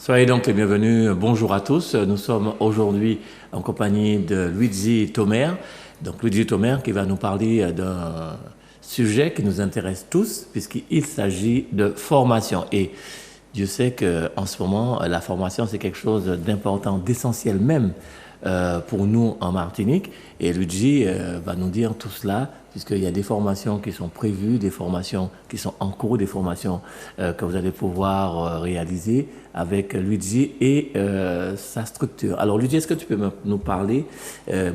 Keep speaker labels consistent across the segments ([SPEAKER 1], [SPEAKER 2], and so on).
[SPEAKER 1] Soyez donc les bienvenus. Bonjour à tous. Nous sommes aujourd'hui en compagnie de Luigi Tomer. Donc Luigi Tomer qui va nous parler d'un sujet qui nous intéresse tous puisqu'il s'agit de formation. Et Dieu sait qu'en ce moment, la formation c'est quelque chose d'important, d'essentiel même pour nous en Martinique. Et Luigi va nous dire tout cela puisqu'il y a des formations qui sont prévues, des formations qui sont en cours, des formations que vous allez pouvoir réaliser avec Luigi et sa structure. Alors Luigi, est-ce que tu peux nous parler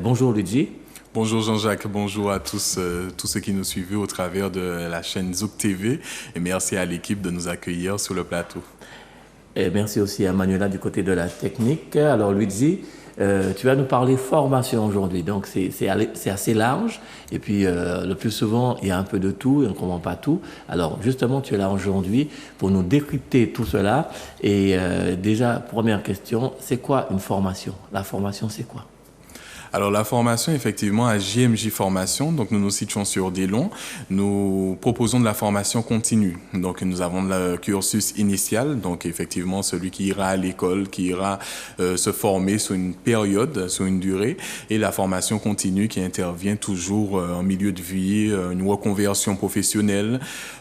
[SPEAKER 1] bonjour Luigi.
[SPEAKER 2] Bonjour Jean-Jacques, bonjour à tous, tous ceux qui nous suivent au travers de la chaîne Zouk TV et merci à l'équipe de nous accueillir sur le plateau.
[SPEAKER 1] Et merci aussi à Manuela du côté de la technique. Alors Luigi, tu vas nous parler formation aujourd'hui, donc c'est assez large et puis le plus souvent il y a un peu de tout et on ne comprend pas tout. Alors justement tu es là aujourd'hui pour nous décrypter tout cela et déjà première question, c'est quoi une formation? La formation c'est quoi?
[SPEAKER 2] Alors la formation, effectivement, à JMJ Formation, donc nous nous situons sur Délon, nous proposons de la formation continue. Donc nous avons le cursus initial, donc effectivement celui qui ira à l'école, qui ira se former sur une période, sur une durée, et la formation continue qui intervient toujours en milieu de vie, une reconversion professionnelle.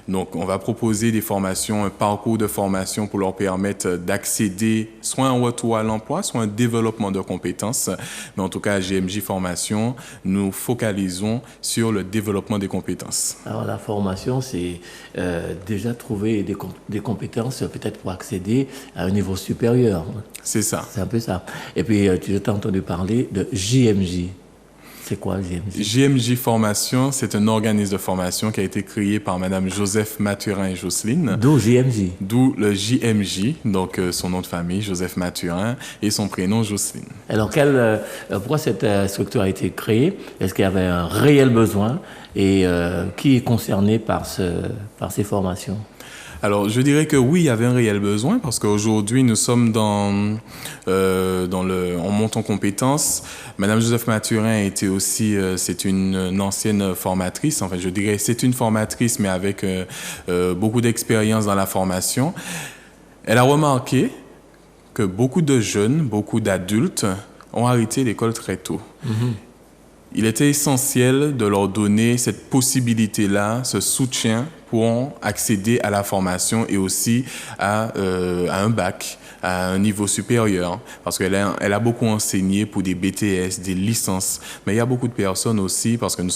[SPEAKER 2] Donc on va proposer des formations, un parcours de formation pour leur permettre d'accéder soit à un retour à l'emploi, soit à un développement de compétences. Mais en tout cas, à JMJ Formation, nous focalisons sur le développement des compétences.
[SPEAKER 1] Alors la formation, c'est déjà trouver des compétences peut-être pour accéder à un niveau supérieur.
[SPEAKER 2] C'est ça.
[SPEAKER 1] C'est un peu ça. Et puis tu t'as entendu parler de JMJ. C'est quoi JMJ?
[SPEAKER 2] JMJ Formation, c'est un organisme de formation qui a été créé par Madame Joseph Mathurin et Jocelyne.
[SPEAKER 1] D'où JMJ?
[SPEAKER 2] D'où le JMJ, donc son nom de famille, Joseph Mathurin, et son prénom Jocelyne.
[SPEAKER 1] Alors, pourquoi cette structure a été créée? Est-ce qu'il y avait un réel besoin? Et qui est concerné par ces formations?
[SPEAKER 2] Alors, je dirais que oui, il y avait un réel besoin parce qu'aujourd'hui, nous sommes on monte en compétences. Madame Joseph Mathurin était aussi, c'est une ancienne formatrice. Enfin, je dirais, c'est une formatrice, mais avec beaucoup d'expérience dans la formation. Elle a remarqué que beaucoup de jeunes, beaucoup d'adultes ont arrêté l'école très tôt. Mm-hmm. Il était essentiel de leur donner cette possibilité-là, ce soutien pour accéder à la formation et aussi à un bac, à un niveau supérieur. Parce qu'elle a beaucoup enseigné pour des BTS, des licences. Mais il y a beaucoup de personnes aussi, parce que nous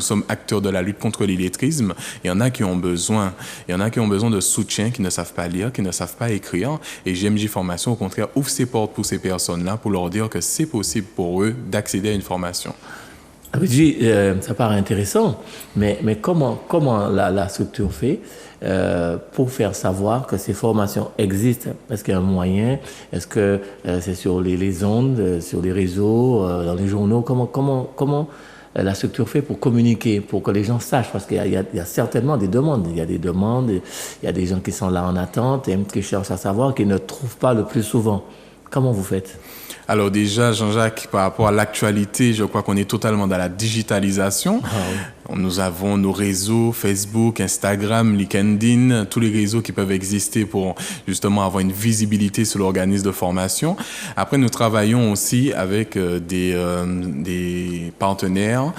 [SPEAKER 2] sommes acteurs de la lutte contre l'illettrisme. Il y en a qui ont besoin. Il y en a qui ont besoin de soutien, qui ne savent pas lire, qui ne savent pas écrire. Et JMJ Formation, au contraire, ouvre ses portes pour ces personnes-là pour leur dire que c'est possible pour eux d'accéder à une formation.
[SPEAKER 1] Luigi, ça paraît intéressant, mais comment la structure fait pour faire savoir que ces formations existent? Est-ce qu'il y a un moyen? Est-ce que c'est sur les ondes, sur les réseaux, dans les journaux? Comment la structure fait pour communiquer, pour que les gens sachent? Parce qu'il y a certainement des demandes. Il y a des demandes, il y a des gens qui sont là en attente et qui cherchent à savoir, qui ne trouvent pas le plus souvent. Comment vous faites?
[SPEAKER 2] Alors déjà, Jean-Jacques, par rapport à l'actualité, je crois qu'on est totalement dans la digitalisation. Ah oui. Nous avons nos réseaux, Facebook, Instagram, LinkedIn, tous les réseaux qui peuvent exister pour justement avoir une visibilité sur l'organisme de formation. Après, nous travaillons aussi avec des partenaires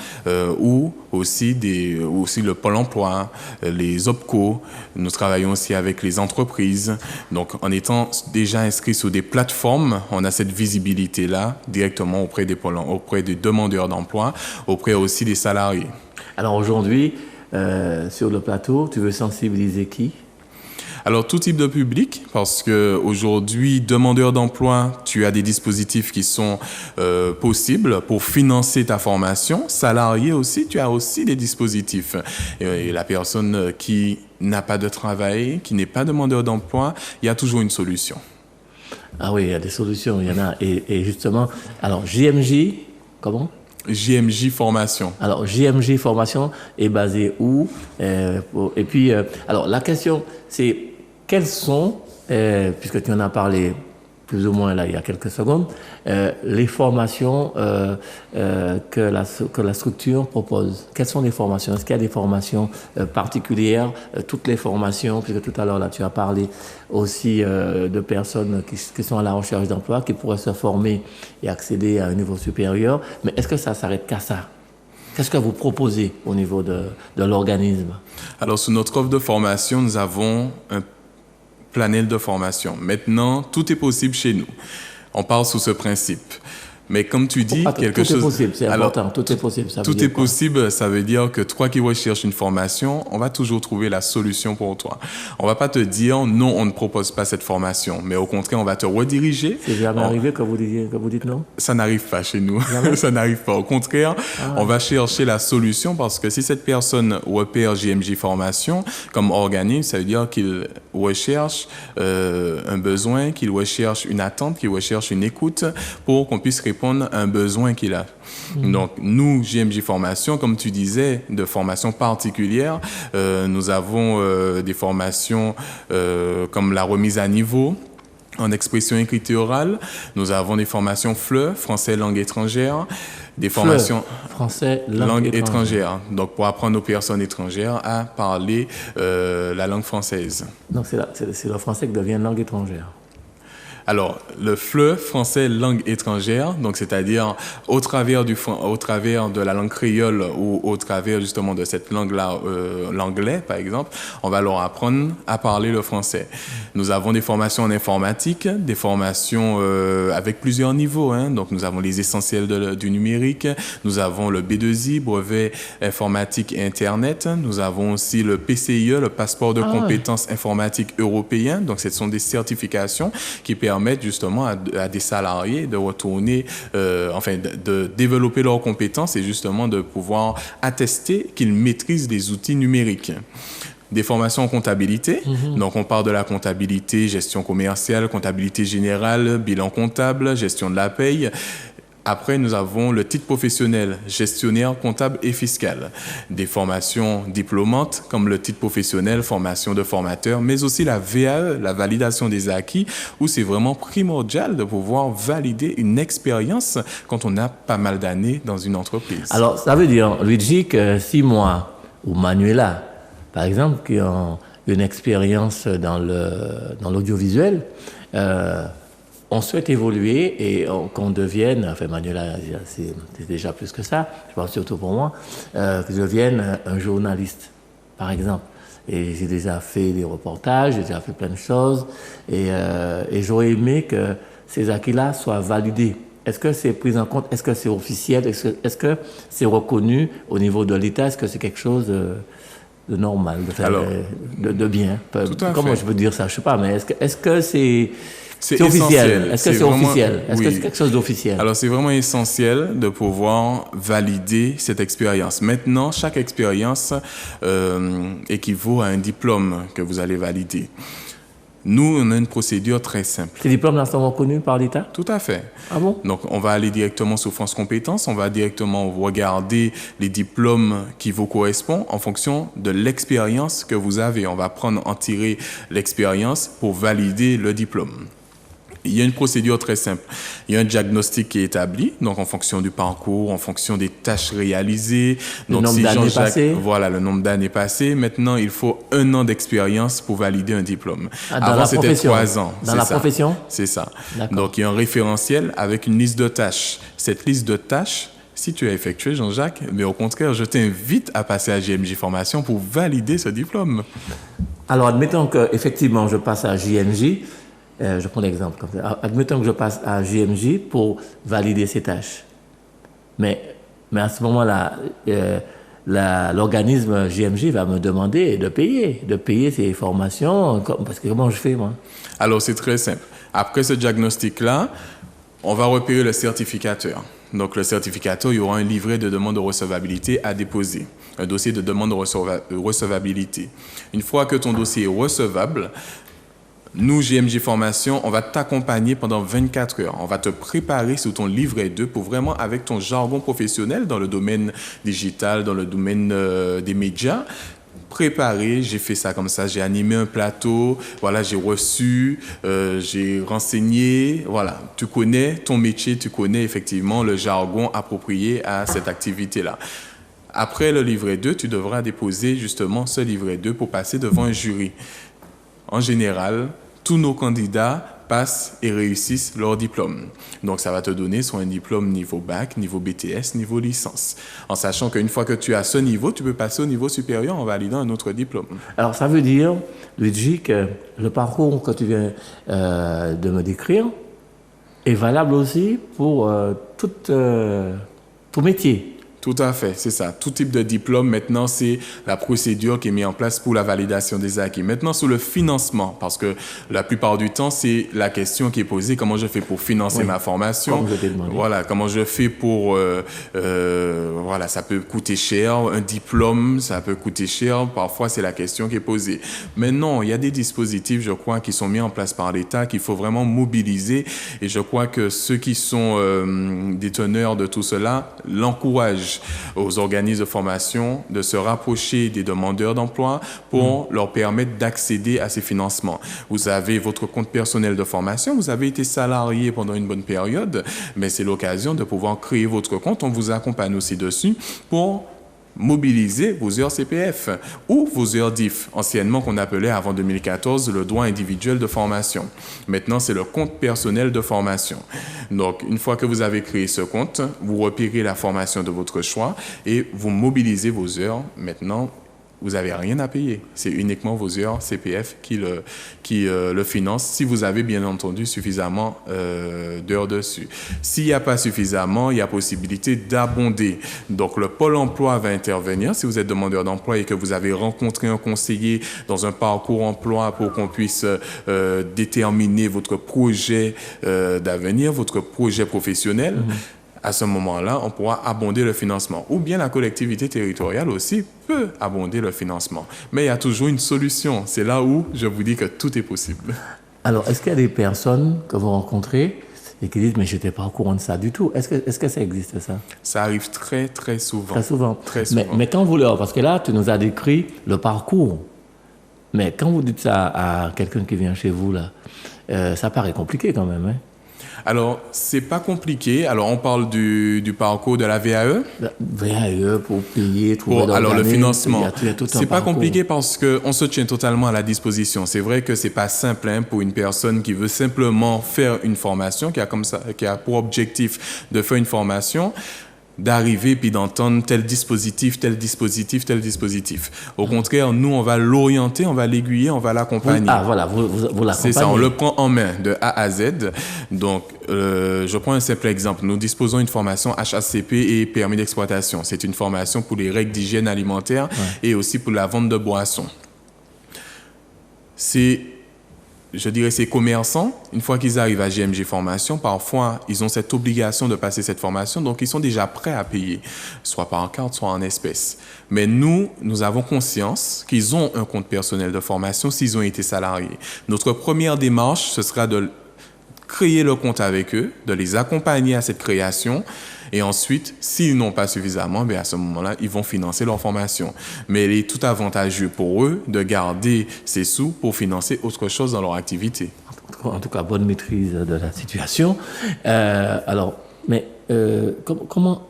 [SPEAKER 2] ou aussi le Pôle emploi, les OPCO. Nous travaillons aussi avec les entreprises. Donc, en étant déjà inscrits sur des plateformes, on a cette visibilité-là directement auprès des demandeurs d'emploi, auprès aussi des salariés.
[SPEAKER 1] Alors aujourd'hui, sur le plateau, tu veux sensibiliser qui?
[SPEAKER 2] Alors, tout type de public, parce qu'aujourd'hui, demandeur d'emploi, tu as des dispositifs qui sont possibles pour financer ta formation. Salarié aussi, tu as aussi des dispositifs. Et la personne qui n'a pas de travail, qui n'est pas demandeur d'emploi, il y a toujours une solution.
[SPEAKER 1] Ah oui, il y a des solutions, il y en a. Et justement, alors JMJ, comment?
[SPEAKER 2] JMJ Formation.
[SPEAKER 1] Alors, JMJ Formation est basée où? Et puis, alors, la question, c'est quels sont, puisque tu en as parlé, plus ou moins là il y a quelques secondes, les formations que la structure propose. Quelles sont les formations? Est-ce qu'il y a des formations particulières? Toutes les formations, puisque tout à l'heure là tu as parlé aussi de personnes qui sont à la recherche d'emploi, qui pourraient se former et accéder à un niveau supérieur. Mais est-ce que ça s'arrête qu'à ça? Qu'est-ce que vous proposez au niveau de l'organisme?
[SPEAKER 2] Alors, sous notre offre de formation, nous avons un planel de formation. Maintenant, tout est possible chez nous. On parle sous ce principe. Mais comme tu dis, quelque chose...
[SPEAKER 1] Tout est possible, c'est important. Tout est possible.
[SPEAKER 2] Tout est possible, ça veut dire que toi qui recherches une formation, on va toujours trouver la solution pour toi. On va pas te dire non, on ne propose pas cette formation, mais au contraire, on va te rediriger.
[SPEAKER 1] C'est jamais arrivé que vous dites non?
[SPEAKER 2] Ça n'arrive pas chez nous. Ça n'arrive pas. Au contraire, on va chercher la solution parce que si cette personne repère JMJ Formation comme organisme, ça veut dire qu'il recherche un besoin, qu'il recherche une attente, qu'il recherche une écoute pour qu'on puisse répondre à un besoin qu'il a. Donc, nous, JMJ Formation, comme tu disais, de formation particulière, nous avons des formations comme la remise à niveau en expression écrite et orale. Nous avons des formations FLE, français langue étrangère, des formations
[SPEAKER 1] français
[SPEAKER 2] langue étrangère. Donc, pour apprendre aux personnes étrangères à parler la langue française.
[SPEAKER 1] Donc, c'est le français qui devient une langue étrangère.
[SPEAKER 2] Alors, le FLE, français langue étrangère, donc c'est-à-dire au travers de la langue créole ou au travers justement de cette langue-là, l'anglais par exemple, on va leur apprendre à parler le français. Nous avons des formations en informatique, des formations avec plusieurs niveaux, hein. Donc nous avons les essentiels du numérique, nous avons le B2I, brevet informatique et Internet, nous avons aussi le PCIE, le passeport de compétences informatiques européen, donc ce sont des certifications qui permettent justement à des salariés de retourner, de développer leurs compétences et justement de pouvoir attester qu'ils maîtrisent les outils numériques. Des formations en comptabilité, donc on parle de la comptabilité, gestion commerciale, comptabilité générale, bilan comptable, gestion de la paye. Après, nous avons le titre professionnel, gestionnaire, comptable et fiscal. Des formations diplômantes comme le titre professionnel, formation de formateur, mais aussi la VAE, la validation des acquis, où c'est vraiment primordial de pouvoir valider une expérience quand on a pas mal d'années dans une entreprise.
[SPEAKER 1] Alors, ça veut dire, Luigi, que si moi ou Manuela, par exemple, qui ont une expérience dans l'audiovisuel, on souhaite évoluer et qu'on devienne, enfin Manuela, c'est déjà plus que ça, je pense surtout pour moi, que je devienne un journaliste, par exemple. Et j'ai déjà fait des reportages, j'ai déjà fait plein de choses, et j'aurais aimé que ces acquis-là soient validés. Est-ce que c'est pris en compte? Est-ce que c'est officiel? Est-ce que c'est reconnu au niveau de l'État? Est-ce que c'est quelque chose de normal, de bien? Comment je peux dire ça? Je ne sais pas, mais est-ce que c'est... C'est officiel. Est-ce que c'est officiel? Est-ce que c'est quelque chose d'officiel?
[SPEAKER 2] Alors, c'est vraiment essentiel de pouvoir valider cette expérience. Maintenant, chaque expérience équivaut à un diplôme que vous allez valider. Nous, on a une procédure très simple.
[SPEAKER 1] Ces diplômes-là sont reconnus par l'État?
[SPEAKER 2] Tout à fait.
[SPEAKER 1] Ah bon?
[SPEAKER 2] Donc, on va aller directement sur France Compétences, on va directement regarder les diplômes qui vous correspondent en fonction de l'expérience que vous avez. On va en tirer l'expérience pour valider le diplôme. Il y a une procédure très simple. Il y a un diagnostic qui est établi, donc en fonction du parcours, en fonction des tâches réalisées.
[SPEAKER 1] Le nombre d'années passées.
[SPEAKER 2] Voilà, le nombre d'années passées. Maintenant, il faut 1 an d'expérience pour valider un diplôme. Avant, c'était 3 ans.
[SPEAKER 1] Dans la profession?
[SPEAKER 2] C'est ça. Donc, il y a un référentiel avec une liste de tâches. Cette liste de tâches, si tu as effectué, Jean-Jacques, mais au contraire, je t'invite à passer à JMJ Formation pour valider ce diplôme.
[SPEAKER 1] Alors, admettons qu'effectivement, je passe à JMJ. Je prends l'exemple comme ça. Admettons que je passe à JMJ pour valider ces tâches. Mais à ce moment-là, l'organisme JMJ va me demander de payer ces formations. Parce que comment je fais, moi?
[SPEAKER 2] Alors, c'est très simple. Après ce diagnostic-là, on va repérer le certificateur. Donc, le certificateur, il y aura un livret de demande de recevabilité à déposer, un dossier de demande de recevabilité. Une fois que ton dossier est recevable, nous, JMJ Formation, on va t'accompagner pendant 24 heures. On va te préparer sur ton livret 2 pour vraiment, avec ton jargon professionnel dans le domaine digital, dans le domaine des médias, préparé, j'ai fait ça comme ça, j'ai animé un plateau, voilà, j'ai reçu, j'ai renseigné, voilà, tu connais ton métier, tu connais effectivement le jargon approprié à cette activité-là. Après le livret 2, tu devras déposer justement ce livret 2 pour passer devant un jury. En général, tous nos candidats passent et réussissent leur diplôme. Donc, ça va te donner soit un diplôme niveau bac, niveau BTS, niveau licence. En sachant qu'une fois que tu as ce niveau, tu peux passer au niveau supérieur en validant un autre diplôme.
[SPEAKER 1] Alors, ça veut dire, Luigi, que le parcours que tu viens de me décrire est valable aussi pour tout métier.
[SPEAKER 2] Tout à fait, c'est ça. Tout type de diplôme, maintenant, c'est la procédure qui est mise en place pour la validation des acquis. Maintenant, sur le financement, parce que la plupart du temps, c'est la question qui est posée, comment je fais pour financer ma formation?
[SPEAKER 1] Comme je t'ai demandé.
[SPEAKER 2] Voilà, comment je fais pour... voilà, ça peut coûter cher, un diplôme, ça peut coûter cher. Parfois, c'est la question qui est posée. Mais non, il y a des dispositifs, je crois, qui sont mis en place par l'État, qu'il faut vraiment mobiliser. Et je crois que ceux qui sont déteneurs de tout cela l'encouragent aux organismes de formation de se rapprocher des demandeurs d'emploi pour leur permettre d'accéder à ces financements. Vous avez votre compte personnel de formation, vous avez été salarié pendant une bonne période, mais c'est l'occasion de pouvoir créer votre compte. On vous accompagne aussi dessus pour mobiliser vos heures CPF ou vos heures DIF, anciennement qu'on appelait avant 2014 le droit individuel de formation. Maintenant, c'est le compte personnel de formation. Donc, une fois que vous avez créé ce compte, vous repérez la formation de votre choix et vous mobilisez vos heures. Maintenant, vous n'avez rien à payer. C'est uniquement vos heures CPF qui le financent, si vous avez bien entendu suffisamment d'heures dessus. S'il n'y a pas suffisamment, il y a possibilité d'abonder. Donc, le Pôle emploi va intervenir si vous êtes demandeur d'emploi et que vous avez rencontré un conseiller dans un parcours emploi pour qu'on puisse déterminer votre projet d'avenir, votre projet professionnel. À ce moment-là, on pourra abonder le financement. Ou bien la collectivité territoriale aussi peut abonder le financement. Mais il y a toujours une solution. C'est là où je vous dis que tout est possible.
[SPEAKER 1] Alors, est-ce qu'il y a des personnes que vous rencontrez et qui disent « mais je n'étais pas au courant de ça du tout ». Est-ce que ça existe, ça?
[SPEAKER 2] Ça arrive très, très souvent.
[SPEAKER 1] Très souvent.
[SPEAKER 2] Très souvent.
[SPEAKER 1] Mais quand vous leur... Parce que là, tu nous as décrit le parcours. Mais quand vous dites ça à quelqu'un qui vient chez vous, là, ça paraît compliqué quand même, hein?
[SPEAKER 2] Alors, c'est pas compliqué. Alors, on parle du parcours de la VAE.
[SPEAKER 1] VAE pour payer, trouver
[SPEAKER 2] alors, le financement.
[SPEAKER 1] Il y a tout un
[SPEAKER 2] c'est pas
[SPEAKER 1] parcours.
[SPEAKER 2] compliqué parce qu'on se tient totalement à la disposition. C'est vrai que c'est pas simple pour une personne qui veut simplement faire une formation, qui a pour objectif de faire une formation, d'arriver puis d'entendre tel dispositif, tel dispositif, tel dispositif. Au contraire, nous, on va l'orienter, on va l'aiguiller, on va l'accompagner.
[SPEAKER 1] Ah, voilà, vous l'accompagnez.
[SPEAKER 2] C'est ça, on le prend en main de A à Z. Donc, je prends un simple exemple. Nous disposons d'une formation HACP et permis d'exploitation. C'est une formation pour les règles d'hygiène alimentaire et aussi pour la vente de boissons. Je dirais ces commerçants, une fois qu'ils arrivent à GMG Formation, parfois, ils ont cette obligation de passer cette formation, donc ils sont déjà prêts à payer, soit par carte, soit en espèces. Mais nous avons conscience qu'ils ont un compte personnel de formation s'ils ont été salariés. Notre première démarche, ce sera de créer le compte avec eux, de les accompagner à cette création. Et ensuite, s'ils n'ont pas suffisamment, bien à ce moment-là, ils vont financer leur formation. Mais il est tout avantageux pour eux de garder ces sous pour financer autre chose dans leur activité.
[SPEAKER 1] En tout cas, bonne maîtrise de la situation. Alors, mais comment...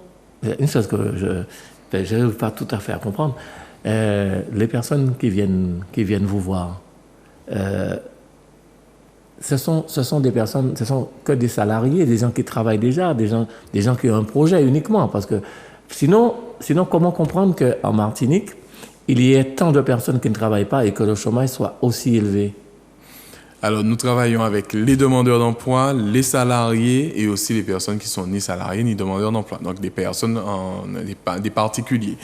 [SPEAKER 1] Une chose que je n'arrive pas tout à fait à comprendre. Les personnes qui viennent vous voir, ce sont des personnes, ce sont que des salariés, des gens qui travaillent déjà, des gens qui ont un projet uniquement. Parce que sinon comment comprendre qu'en Martinique, il y ait tant de personnes qui ne travaillent pas et que le chômage soit aussi élevé?
[SPEAKER 2] Alors, nous travaillons avec les demandeurs d'emploi, les salariés et aussi les personnes qui sont ni salariés ni demandeurs d'emploi. Donc, des personnes, des particuliers.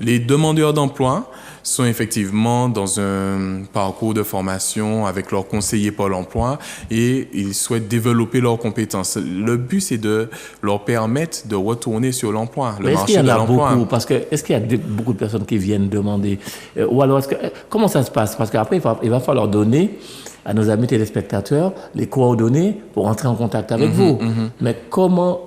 [SPEAKER 2] Les demandeurs d'emploi sont effectivement dans un parcours de formation avec leur conseiller Pôle emploi et ils souhaitent développer leurs compétences. Le but, c'est de leur permettre de retourner sur l'emploi, le marché de l'emploi.
[SPEAKER 1] Est-ce qu'il y a beaucoup de personnes qui viennent demander ou alors, comment ça se passe? Parce qu'après, il va falloir donner à nos amis téléspectateurs les coordonnées pour entrer en contact avec vous. Mais comment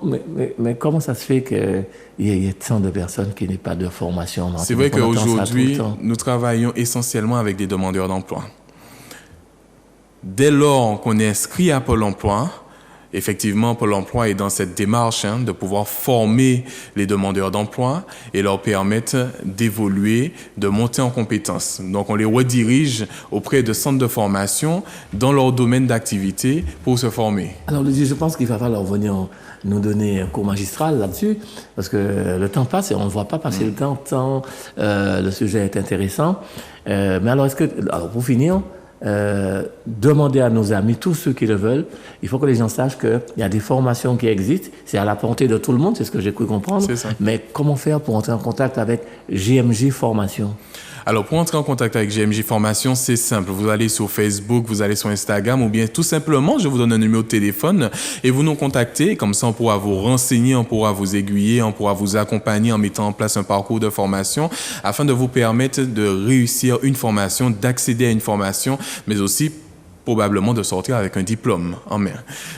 [SPEAKER 1] ça se fait qu'il y ait tant de personnes qui n'aient pas de formation?
[SPEAKER 2] C'est vrai qu'aujourd'hui, nous travaillons essentiellement avec des demandeurs d'emploi. Dès lors qu'on est inscrit à Pôle emploi, effectivement, Pôle emploi est dans cette démarche de pouvoir former les demandeurs d'emploi et leur permettre d'évoluer, de monter en compétences. Donc, on les redirige auprès de centres de formation dans leur domaine d'activité pour se former.
[SPEAKER 1] Alors, je pense qu'il va falloir venir nous donner un cours magistral là-dessus, parce que le temps passe et on ne voit pas passer le temps tant le sujet est intéressant. Mais alors, pour finir, demander à nos amis, tous ceux qui le veulent, il faut que les gens sachent qu'il y a des formations qui existent, c'est à la portée de tout le monde, c'est ce que j'ai cru comprendre.
[SPEAKER 2] C'est ça.
[SPEAKER 1] Mais comment faire pour entrer en contact avec JMJ Formation?
[SPEAKER 2] Alors, pour entrer en contact avec JMJ Formation, c'est simple. Vous allez sur Facebook, vous allez sur Instagram ou bien tout simplement, je vous donne un numéro de téléphone et vous nous contactez. Comme ça, on pourra vous renseigner, on pourra vous aiguiller, on pourra vous accompagner en mettant en place un parcours de formation afin de vous permettre de réussir une formation, d'accéder à une formation, mais aussi probablement de sortir avec un diplôme en main.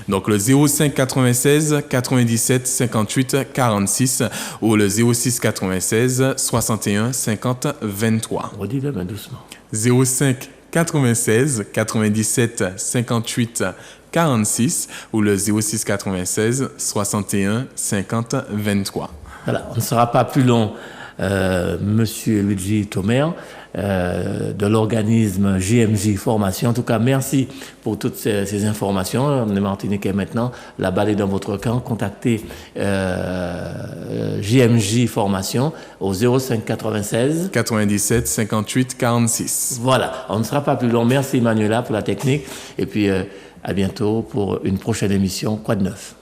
[SPEAKER 2] Donc le 05 96 97 58 46 ou le 06 96 61 50 23.
[SPEAKER 1] Redis-le bien doucement.
[SPEAKER 2] 05 96 97 58 46 ou le 06 96 61 50 23.
[SPEAKER 1] Voilà, on ne sera pas plus long. Monsieur Luigi Tomer, de l'organisme JMJ Formation. En tout cas, merci pour toutes ces informations. Les Martiniquais maintenant, la balle est dans votre camp. Contactez JMJ Formation au 05 96
[SPEAKER 2] 97 58 46.
[SPEAKER 1] Voilà, on ne sera pas plus long. Merci Manuela pour la technique et puis à bientôt pour une prochaine émission. Quoi de neuf?